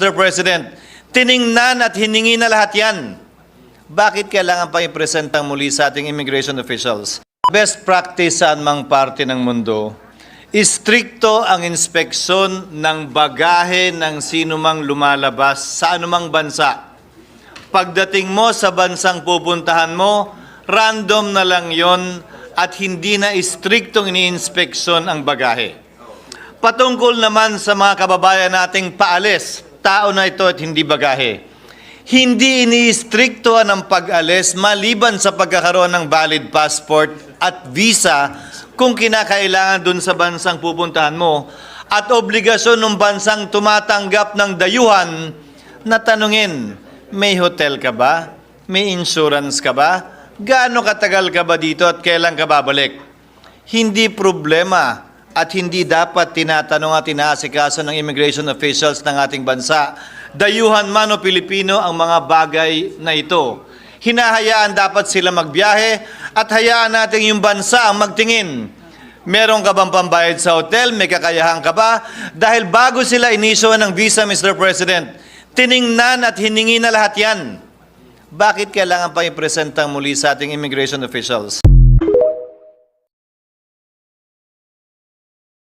Mr. President, tiningnan at hiningi na lahat yan. Bakit kailangan pa i-presentang muli sa ating immigration officials? Best practice sa anumang parte ng mundo, istrikto ang inspeksyon ng bagahe ng sinumang lumalabas sa anumang bansa. Pagdating mo sa bansang pupuntahan mo, random na lang yon at hindi na istriktong ini-inspeksyon ang bagahe. Patungkol naman sa mga kababayan nating paalis, tao na ito at hindi bagahe. Hindi ini-istriktuhan ang pag-alis maliban sa pagkakaroon ng valid passport at visa kung kinakailangan dun sa bansang pupuntahan mo at obligasyon ng bansang tumatanggap ng dayuhan na tanungin, may hotel ka ba? May insurance ka ba? Gaano katagal ka ba dito at kailan ka babalik? Hindi problema at hindi dapat tinatanong at inaasikaso ng immigration officials ng ating bansa, dayuhan man o Pilipino, ang mga bagay na ito. Hinahayaan dapat sila magbiyahe at hayaan natin yung bansa ang magtingin. Meron ka bang pambayad sa hotel? May kakayahan ka ba? Dahil bago sila inisyo ng visa, Mr. President, tiningnan at hiningi na lahat yan. Bakit kailangan pa i-presentang muli sa ating immigration officials?